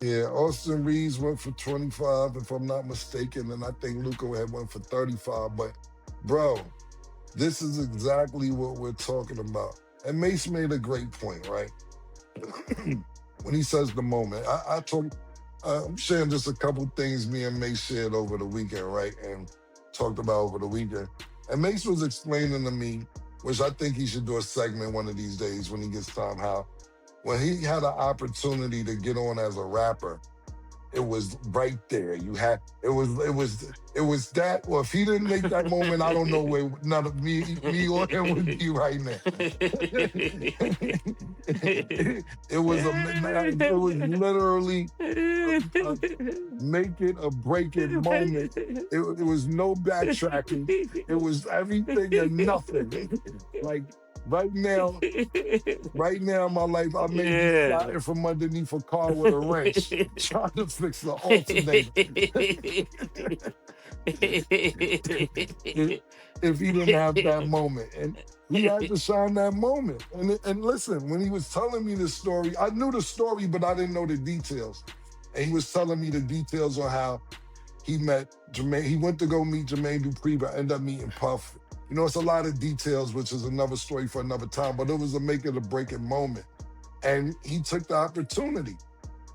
Yeah, Austin Reeves went for 25, if I'm not mistaken, and I think Luca had went for 35. But, bro, this is exactly what we're talking about. And Mace made a great point, right? When he says the moment, I'm sharing just a couple things me and Mace shared over the weekend, right? And talked about over the weekend. And Mace was explaining to me, which I think he should do a segment one of these days when he gets time, how when he had an opportunity to get on as a rapper, it was right there. It was that. Or if he didn't make that moment, I don't know where none of me or him would be right now. It was literally a make it or break it moment. It was no backtracking. It was everything and nothing. Like right now, right now in my life, I may be Yeah. sliding from underneath a car with a wrench, trying to fix the alternator. If he didn't have that moment. And he had to shine that moment. And listen, when he was telling me this story, I knew the story, but I didn't know the details. And he was telling me the details on how he met Jermaine. He went to go meet Jermaine Dupri, but ended up meeting Puff. You know, it's a lot of details, which is another story for another time, but it was a make it or break it moment. And he took the opportunity.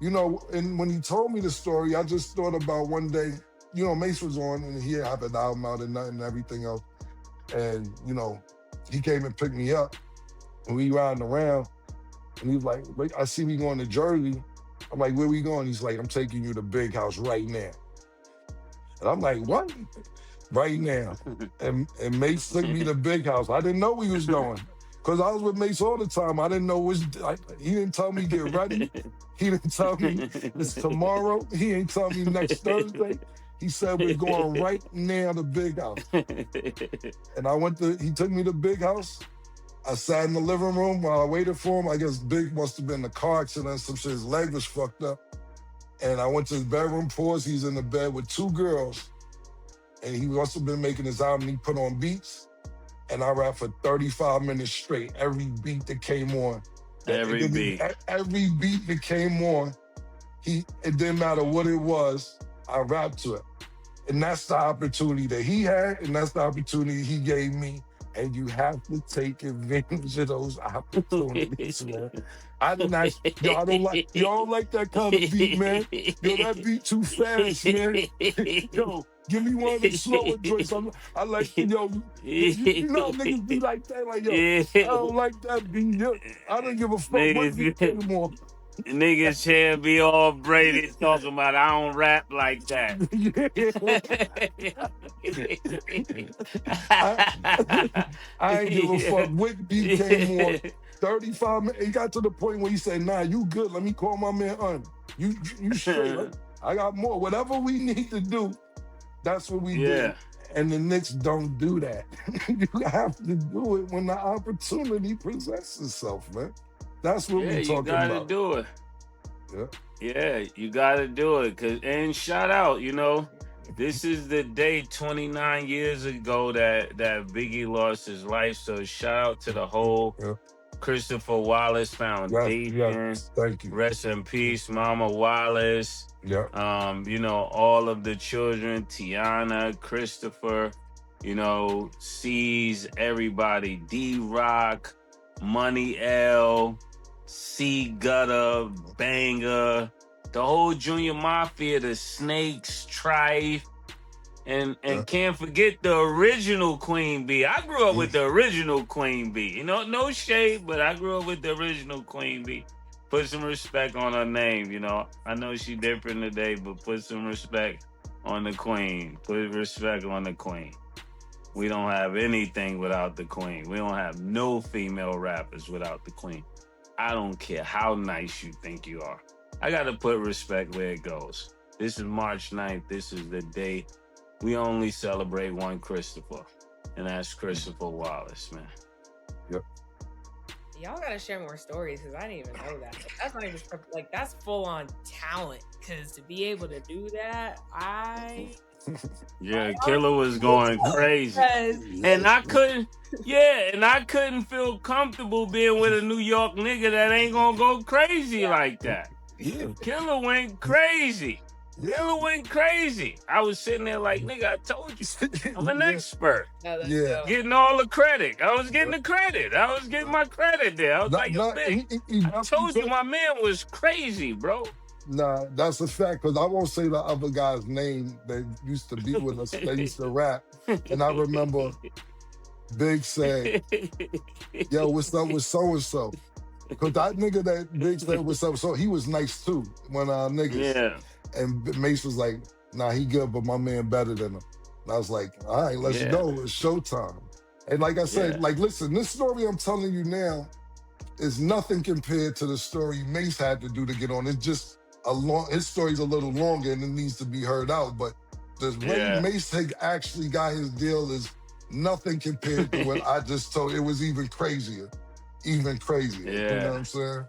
You know, and when he told me the story, I just thought about one day, you know, Mace was on and he had an album out and nothing and everything else. And, you know, he came and picked me up and we riding around and he was like, I see we going to Jersey. I'm like, where we going? He's like, I'm taking you to Big House right now. And I'm like, what? Right now. And Mace took me to Big House. I didn't know we was going. Because I was with Mace all the time. I didn't know he didn't tell me get ready. He didn't tell me it's tomorrow. He ain't tell me next Thursday. He said we're going right now to Big House. And he took me to Big House. I sat in the living room while I waited for him. I guess Big must have been in a car accident. Some shit, his leg was fucked up. And I went to his bedroom, pause. He's in the bed with two girls. And he must have been making his album. He put on beats. And I rapped for 35 minutes straight. Every beat that came on. Every beat. Every beat that came on, it didn't matter what it was, I rapped to it. And that's the opportunity that he had, and that's the opportunity he gave me. And you have to take advantage of those opportunities, man. I don't like that kind of beat, man. Yo, that beat too fast, man. Yo, give me one of the slower joints. I like, you know niggas be like that, like, yo, I don't like that beat. Yo, I don't give a fuck what beat anymore. Niggas here be all braided talking about I don't rap like that. I ain't give a fuck what beat came on. 35 minutes. It got to the point where he said, nah, you good. Let me call my man Un. You straight. I got more. Whatever we need to do, that's what we do. And the Knicks don't do that. You have to do it when the opportunity presents itself, man. That's what we talking about. You gotta do it. Yeah. Yeah, you gotta do it. And shout out, this is the day 29 years ago that Biggie lost his life. So shout out to the whole Christopher Wallace Foundation. Yes, thank you. Rest in peace, Mama Wallace. Yeah. All of the children, Tiana, Christopher, C's, everybody, D-Rock, Money L, C Gutter, Banger, the whole Junior Mafia, the Snakes, Trife, and can't forget the original Queen Bee. I grew up with the original Queen Bee. No shade, but I grew up with the original Queen Bee. Put some respect on her name, I know she different today, but put some respect on the Queen. Put respect on the Queen. We don't have anything without the Queen. We don't have no female rappers without the Queen. I don't care how nice you think you are. I got to put respect where it goes. This is March 9th. This is the day we only celebrate one Christopher, and that's Christopher Wallace, man. Yep. Y'all gotta share more stories because I didn't even know that. That's not even that's full on talent. Because to be able to do that, Killer was going crazy, and I couldn't feel comfortable being with a New York nigga that ain't gonna go crazy like that. Yeah. Killer went crazy. Yeah. Killer went crazy. I was sitting there like, nigga, I told you, I'm an expert. No, that's Yeah. dope. Getting all the credit. I was getting the credit. I was getting my credit there. I was like, yo, big. I told you my man was crazy, bro. Nah, that's a fact, because I won't say the other guy's name that used to be with us. They used to rap. And I remember Big said, yo, what's up with so-and-so? Because that nigga that Big said what's up, so he was nice too, one of our niggas. Yeah. And Mase was like, nah, he good, but my man better than him. And I was like, all right, let's go. It's showtime. And like I said, like, listen, this story I'm telling you now is nothing compared to the story Mase had to do to get on. It's just his story's a little longer and it needs to be heard out. But the way Mase had actually got his deal is nothing compared to what I just told. It was even crazier. Even crazier. You know what I'm saying?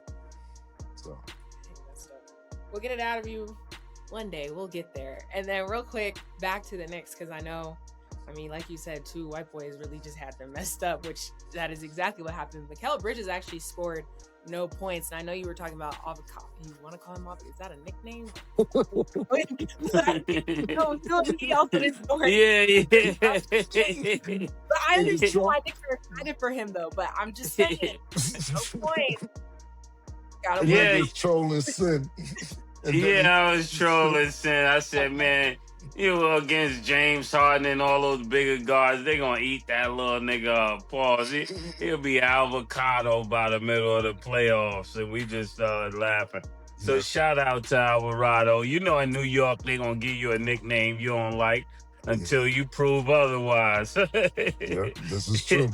So we'll get it out of you one day. We'll get there. And then real quick, back to the Knicks, because I know, I mean, like you said, two white boys really just had them messed up, which that is exactly what happened. Mikal Bridges actually scored no points. And I know you were talking about avocado. You want to call him avocado? Is that a nickname? No, he also didn't score. Yeah. But I understand why Knicks are excited for him, though. But I'm just saying, no point. Just trolling Sin. I was trolling Sin. I said, man, you were against James Harden and all those bigger guards. They gonna eat that little nigga up. Pause. He'll be avocado by the middle of the playoffs, and we just started laughing. So shout out to Alvarado. You know, in New York, they gonna give you a nickname you don't like until you prove otherwise. This is true.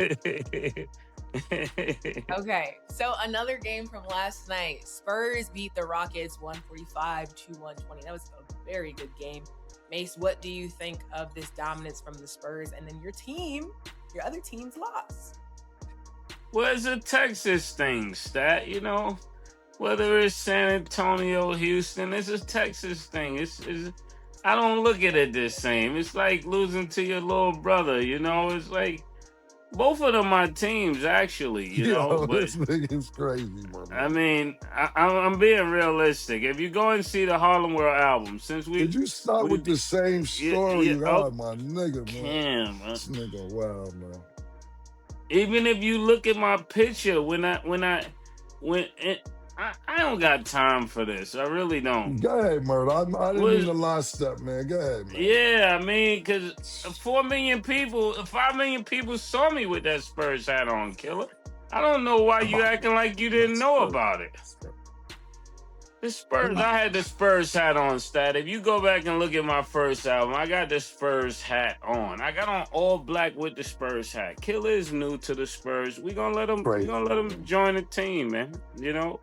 Okay, so another game from last night. Spurs beat the Rockets 145-120. That was a very good game. Mase, what do you think of this dominance from the Spurs? And then your other team's loss. Well, it's a Texas thing, Stat. You know, whether it's San Antonio, Houston, it's a Texas thing. I don't look at it the same. It's like losing to your little brother. You know, it's like both of them my teams, actually. You know, but this nigga's crazy, man. I mean, I'm being realistic. If you go and see the Harlem World album, did you start with the same story? God, my nigga, man. Man. This nigga, wow, man. Even if you look at my picture, I don't got time for this. I really don't. Go ahead, Murder. I didn't mean to line step, man. Go ahead, man. Yeah, I mean, because 5 million people saw me with that Spurs hat on, Killer. I don't know why you acting like you didn't know about it. The Spurs, I had the Spurs hat on, Stat. If you go back and look at my first album, I got the Spurs hat on. I got on all black with the Spurs hat. Killer is new to the Spurs. We gonna let him join the team, man. You know,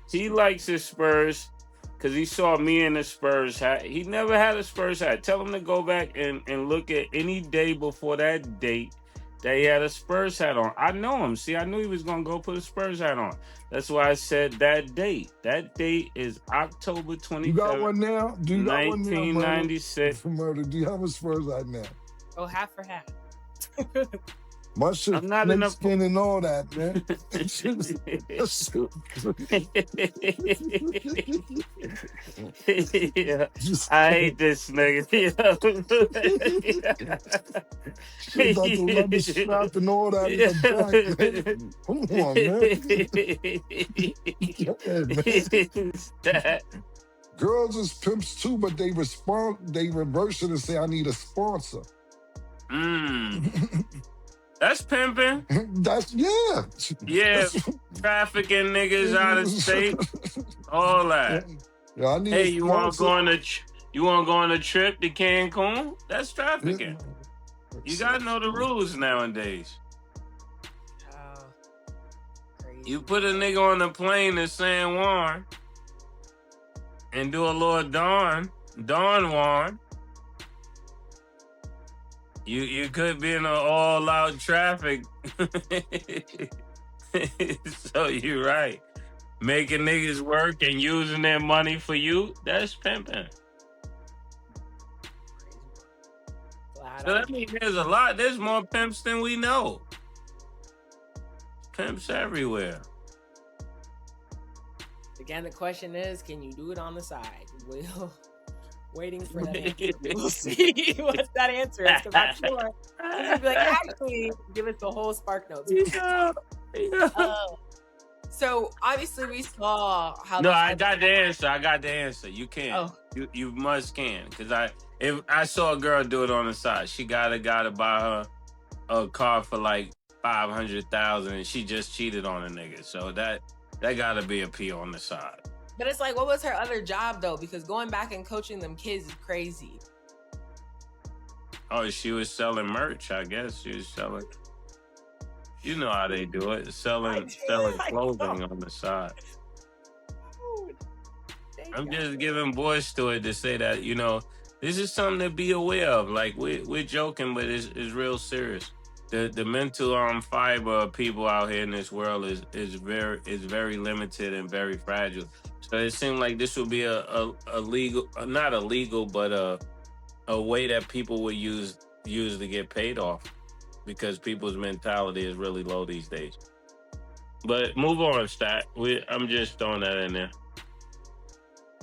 he likes his Spurs because he saw me in the Spurs hat. He never had a Spurs hat. Tell him to go back and look at any day before that date that he had a Spurs hat on. I know him. See, I knew he was going to go put a Spurs hat on. That's why I said that date. That date is October 27th. You got one now? Do you got 1996. One now, Murder? Do you have a Spurs hat now? Oh, half for half. My shit, I'm not enough skin and all that, man. I hate this nigga. Shit got the leather strap and all that in the back, man. Come on, man. Girls is pimps too, but they reverse it and say, I need a sponsor. That's pimping. Trafficking niggas out of state, all that. Yeah, I need hey, you want to go on a trip to Cancun? That's trafficking. You gotta know the rules nowadays. You put a nigga on a plane to San Juan and do a little Don Juan. You could be in an all-out traffic. So you're right. Making niggas work and using their money for you, that's pimping. So that means there's more pimps than we know. Pimps everywhere. Again, the question is, can you do it on the side? We'll waiting for that answer. We'll see what that answer is, because I'm sure he's gonna be like, actually, give us the whole Spark Notes. Yeah. So obviously we saw how. No, I got the answer. I got the answer. You can. Oh. You must can. Because if I saw a girl do it on the side, she gotta buy her a car for like $500,000, and she just cheated on a nigga. So that gotta be a P on the side. But it's like, what was her other job though? Because going back and coaching them kids is crazy. Oh, she was selling merch. I guess she was selling. You know how they do it, selling clothing on the side. I'm just giving voice to it to say that, you know, this is something to be aware of. Like we're joking, but it's real serious. The mental fiber of people out here in this world is very limited and very fragile. So it seemed like this would be a legal, not illegal, but a way that people would use to get paid off, because people's mentality is really low these days. But move on, Stat. I'm just throwing that in there.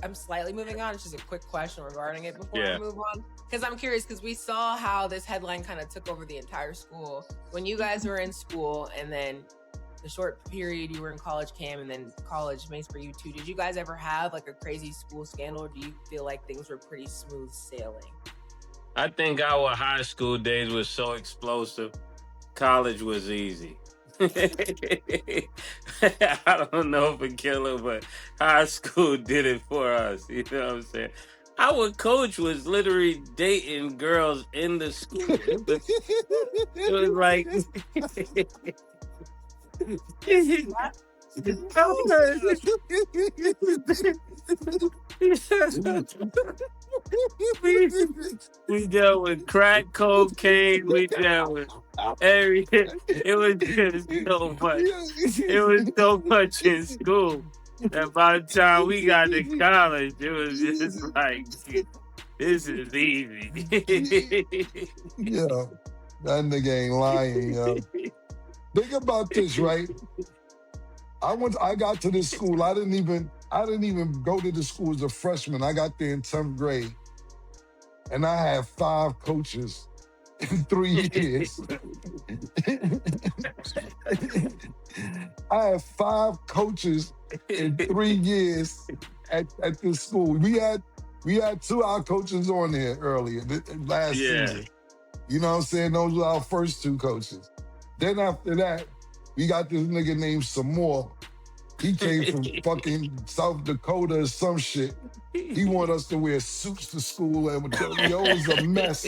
I'm slightly moving on. It's just a quick question regarding it before Yeah. I move on. Because I'm curious, because we saw how this headline kind of took over the entire school. When you guys were in school, and then the short period you were in college, Cam, and then college, Mase, for you too, did you guys ever have like a crazy school scandal, or do you feel like things were pretty smooth sailing? I think our high school days were so explosive. College was easy. I don't know if it killer, but high school did it for us. You know what I'm saying? Our coach was literally dating girls in the school. It was like we dealt with crack cocaine. We dealt with it was just so much. It was so much in school that by the time we got to college, it was just like, this is easy. Yeah, that nigga ain't lying, yo. Think about this, right? I got to this school. I didn't even go to the school as a freshman. I got there in 10th grade, and I had 5 coaches in 3 years. I had 5 coaches in 3 years at this school. We had 2 our coaches on there earlier last season. You know what I'm saying? Those were our first 2 coaches. Then after that, we got this nigga named Samore. He came from fucking South Dakota or some shit. He wanted us to wear suits to school, and it was a mess.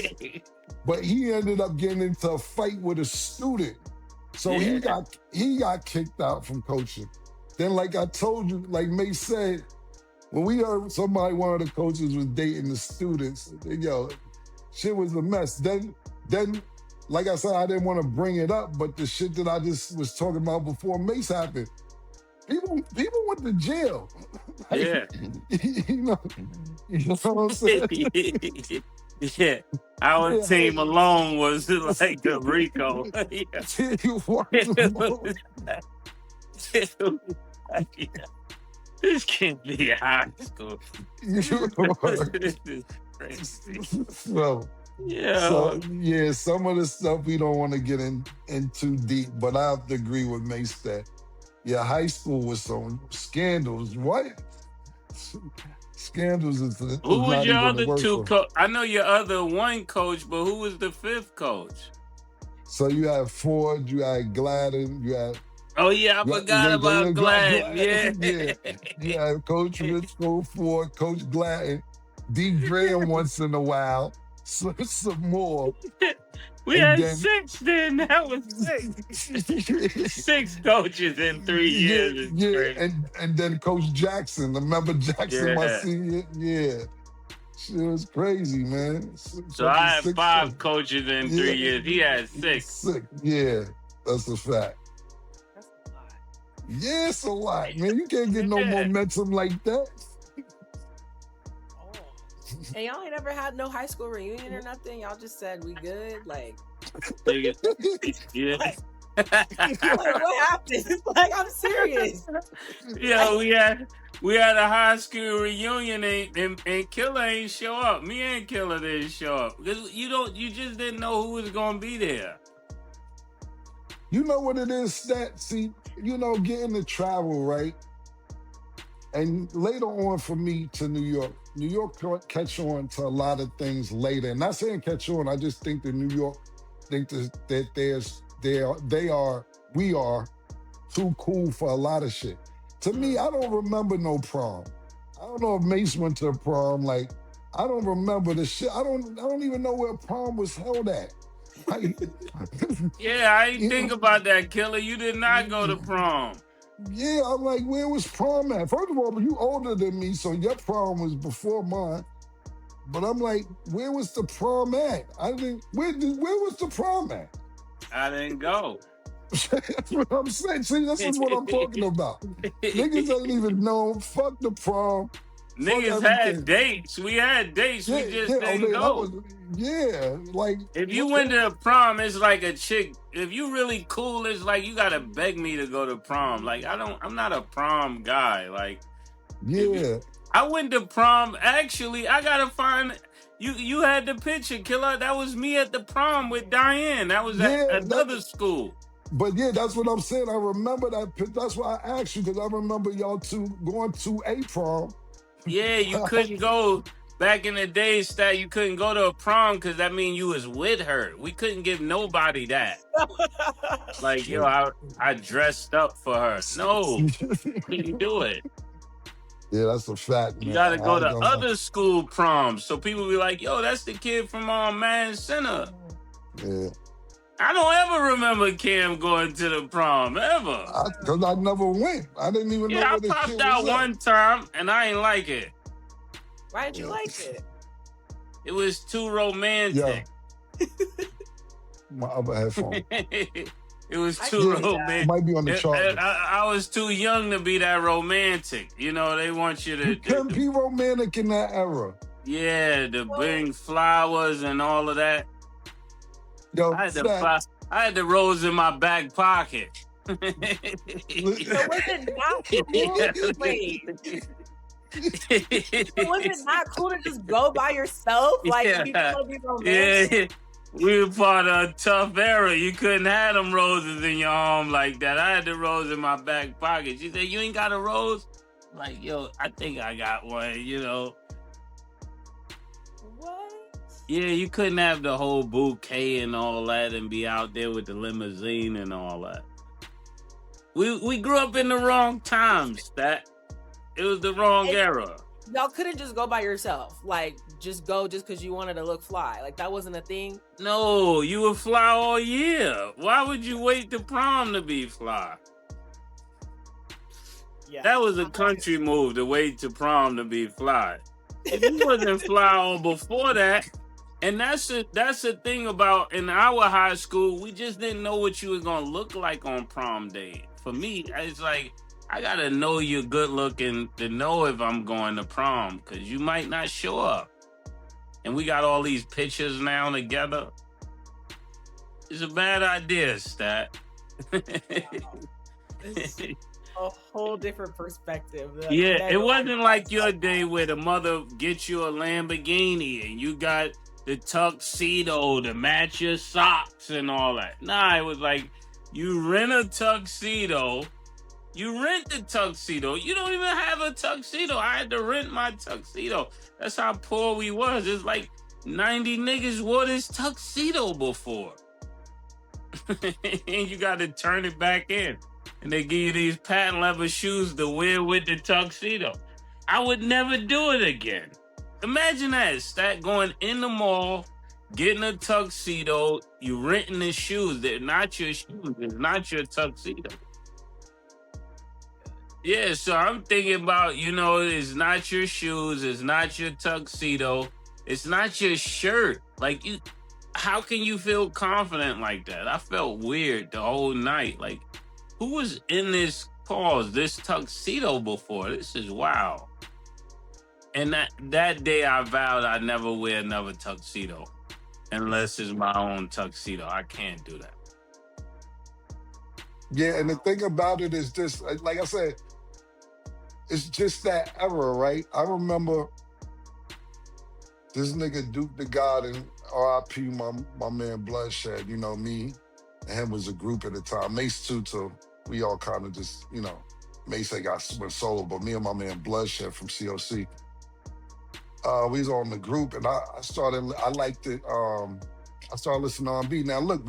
But he ended up getting into a fight with a student. So he got kicked out from coaching. Then, like I told you, like Mase said, when we heard one of the coaches was dating the students, yo, shit was a mess. Then, like I said, I didn't want to bring it up, but the shit that I just was talking about before Mase happened, people went to jail. Like, you know what I'm saying? Yeah, our team alone was like a Rico. This can't be high school. This is crazy. So some of the stuff we don't want to get in too deep, but I have to agree with Mase that high school was some scandals. What? Scandals is who was your other 2 coach? I know your other 1 coach, but who was the 5th coach? So you had Ford, you had Gladden, you had. Oh yeah, I forgot about Gladden. Yeah. You had Coach Richco, Ford, Coach Gladden, D. Graham once in a while, some more. We had 6 then. That was 6. 6 coaches in 3 years. And then Coach Jackson. Remember Jackson, my senior? Yeah. Shit was crazy, man. So I had 5 coaches in 3 years. He had 6. Yeah, that's a fact. That's a lot. Yeah, it's a lot, man. You can't get no momentum like that. And y'all ain't ever had no high school reunion or nothing? Y'all just said we good? Like, yeah. Like, what happened? Like, I'm serious. Yeah, We had a high school reunion and Killer ain't show up. Me and Killer didn't show up because you just didn't know who was gonna be there. You know what it is, Stat? See, getting to travel, right? And later on for me to New York catch on to a lot of things later. And not saying catch on, I just think that New York think that we are too cool for a lot of shit. To me, I don't remember no prom. I don't know if Mase went to a prom. Like, I don't remember the shit. I don't even know where prom was held at. Like, Yeah, I ain't think about that, Killer. You did not go to prom. Yeah, I'm like, where was prom at? First of all, you older than me, so your prom was before mine. But I'm like, where was the prom at? Where was the prom at? I didn't go. That's what I'm saying. See, this is what I'm talking about. Niggas ain't even know. Fuck the prom. Niggas had dates. We had dates. We just didn't go. Like if you went to a prom, it's like a chick. If you really cool, it's like you gotta beg me to go to prom. Like I'm not a prom guy. Like I went to prom. Actually, I gotta find. You had the picture, Killer. That was me at the prom with Diane. That was at another school. But yeah, that's what I'm saying. I remember that. That's why I asked you, because I remember y'all two going to a prom. Yeah, you couldn't go back in the days that you couldn't go to a prom because that means you was with her. We couldn't give nobody that. Like, yo, I dressed up for her. No, couldn't do it. Yeah, that's a fact, man. You gotta go to other school proms. So people be like, yo, that's the kid from Man Center. Yeah. I don't ever remember Cam going to the prom, ever. Because I never went. I didn't even know where the I shit popped out was at. one time, and I ain't like it. Why didn't you like it? It was too romantic. Yeah. My other headphone. It was too romantic. It might be on the charger. I was too young to be that romantic. You know, they want you to... You couldn't be romantic in that era. Yeah, to bring flowers and all of that. Yo, I had the rose in my back pocket. So was it not cool? Wait. So was it not cool to just go by yourself? Like, you want to be romantic? Yeah. We were part of a tough era. You couldn't have them roses in your arm like that. I had the rose in my back pocket. She said, you ain't got a rose? Like, yo, I think I got one, you know. What? Yeah, you couldn't have the whole bouquet and all that and be out there with the limousine and all that. We grew up in the wrong times. It was the wrong era. Y'all couldn't just go by yourself. Like, just go just because you wanted to look fly. Like, that wasn't a thing? No, you would fly all year. Why would you wait to prom to be fly? Yeah. That was a country move to wait to prom to be fly. If you wasn't fly on before that, and that's the thing about in our high school, we just didn't know what you were gonna look like on prom day. For me, it's like I gotta know you're good looking to know if I'm going to prom, because you might not show up. And we got all these pictures now together. It's a bad idea, Stat. It's a whole different perspective. Yeah, it wasn't like your day where the mother gets you a Lamborghini and you got the tuxedo to match your socks and all that. Nah, it was like you rent a tuxedo. You rent the tuxedo. You don't even have a tuxedo. I had to rent my tuxedo. That's how poor we was. It's like 90 niggas wore this tuxedo before. And you got to turn it back in. And they give you these patent leather shoes to wear with the tuxedo. I would never do it again. Imagine that, Stat, going in the mall, getting a tuxedo, you renting the shoes. They're not your shoes. It's not your tuxedo. Yeah, so I'm thinking about, it's not your shoes, it's not your tuxedo, it's not your shirt. Like, how can you feel confident like that? I felt weird the whole night. Like, who was in this tuxedo before? This is wild. And that day I vowed I'd never wear another tuxedo unless it's my own tuxedo. I can't do that. Yeah, and the thing about it is this, like I said, it's just that era, right? I remember this nigga Duke the God and R.I.P. my man Bloodshed. You know, me and him was a group at the time. Mase too. We all kind of just, you know, Mase had went solo, but me and my man Bloodshed from COC, we was on the group, and I liked it. I started listening to R&B. Now look,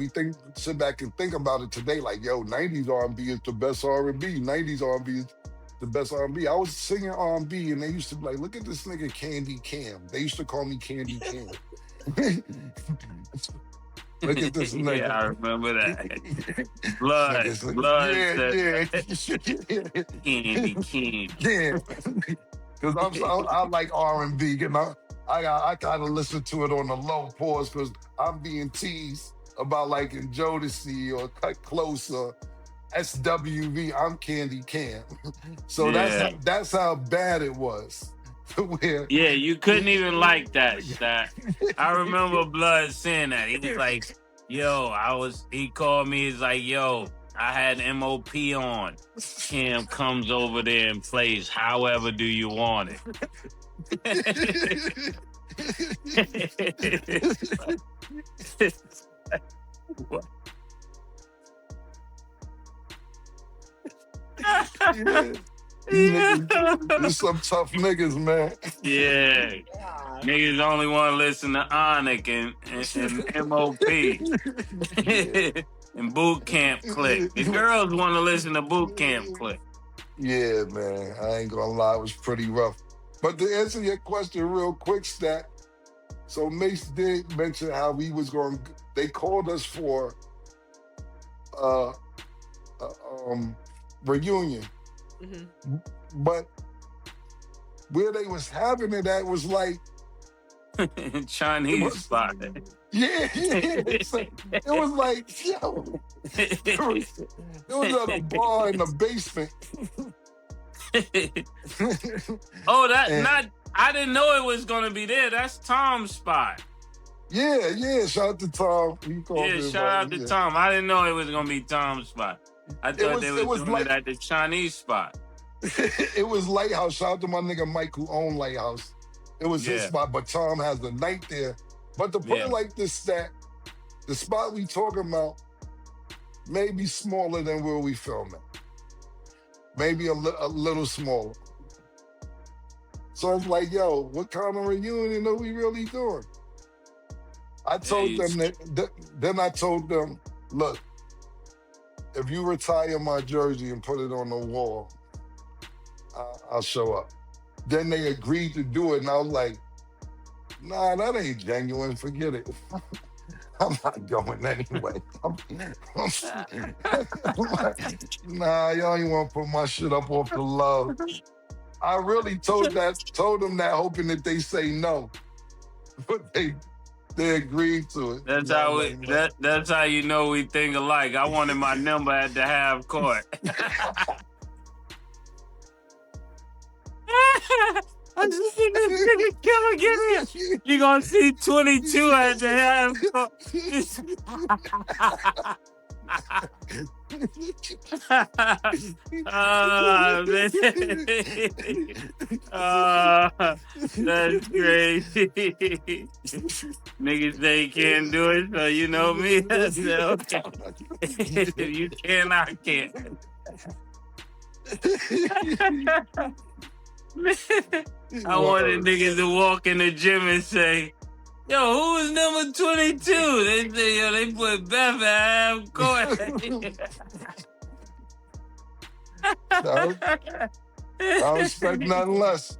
sit back and think about it today, like, yo, 90s R&B is the best R&B. 90s R&B is the best R&B. I was singing R&B, and they used to be like, look at this nigga Candy Cam. They used to call me Candy Cam. Look at this nigga. Yeah, I remember that. Blood. Yeah. Candy King. Yeah. Because I like R&B, and I gotta listen to it on the low pause because I'm being teased about liking Jodeci or Cut Closer, SWV. I'm Candy Cam, so that's how bad it was. Where Yeah, you couldn't even like that. I remember Blood saying that. He was like, "Yo, He called me. He's like, yo, I had MOP on. Cam comes over there and plays However Do You Want It." There's some tough niggas, man. Yeah. Niggas only want to listen to Onyx and MOP. And Boot Camp Click. The girls want to listen to Boot Camp Click. Yeah, man. I ain't gonna lie, it was pretty rough. But to answer your question real quick, Stat, so Mase did mention how they called us for reunion. Mm-hmm. But where they was having it at was like Chinese spot. Yeah. It was like, yo, it was at a bar in the basement. I didn't know it was gonna be there. That's Tom's spot. Yeah. Shout out to Tom. Shout out to Tom. I didn't know it was gonna be Tom's spot. I thought they was doing it at the Chinese spot. It was Lighthouse. Shout out to my nigga Mike who owned Lighthouse. It was his spot, but Tom has the night there. But to put it like this, Stat, the spot we talking about may be smaller than where we filming. Maybe a little smaller. So it's like, yo, what kind of reunion are we really doing? I told them then I told them, look, if you retire my jersey and put it on the wall, I'll show up. Then they agreed to do it, and I was like, nah, that ain't genuine. Forget it. I'm not going anyway. Nah, y'all ain't want to put my shit up off the love. I really told them that, hoping that they say no, but they agreed to it. That's how you know we think alike. I wanted my number at the half court. I'm just thinking, come get me. You gonna see 22 at the half court. That's crazy. Niggas say you can't do it, so you know me. I said, okay. If you can, I can. I wanted niggas to walk in the gym and say, yo, who is number 22? They say, yo, they put Beth at half court. I expect nothing less.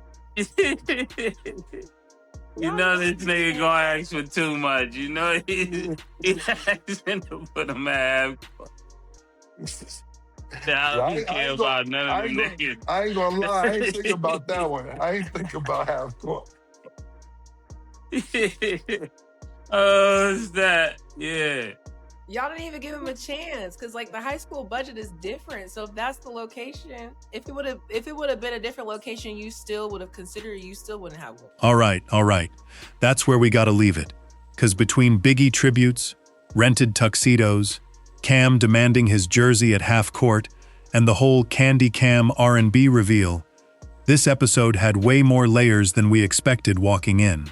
You know this nigga gonna ask for too much. You know he asking to put him at half court. I don't care about none of them niggas. I ain't gonna lie, I ain't think about that one. I ain't think about half court. Oh, it's that. Yeah. Y'all didn't even give him a chance because like the high school budget is different. So if that's the location, if it would have been a different location, you still would have considered, you still wouldn't have one. All right. That's where we gotta leave it. Cause between Biggie tributes, rented tuxedos, Cam demanding his jersey at half court, and the whole Candy Cam R&B reveal, This episode had way more layers than we expected walking in.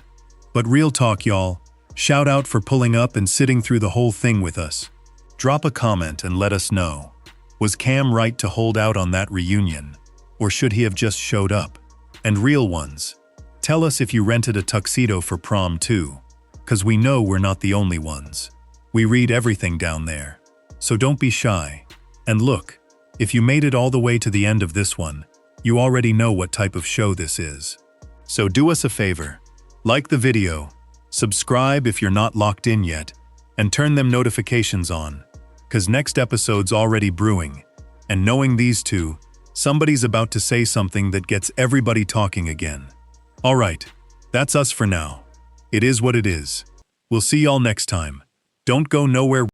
But real talk, y'all. Shout out for pulling up and sitting through the whole thing with us. Drop a comment and let us know. Was Cam right to hold out on that reunion? Or should he have just showed up? And real ones, tell us if you rented a tuxedo for prom too. 'Cause we know we're not the only ones. We read everything down there. So don't be shy. And look, if you made it all the way to the end of this one, you already know what type of show this is. So do us a favor. Like the video, subscribe if you're not locked in yet, and turn them notifications on. 'Cause next episode's already brewing. And knowing these two, somebody's about to say something that gets everybody talking again. Alright, that's us for now. It is what it is. We'll see y'all next time. Don't go nowhere.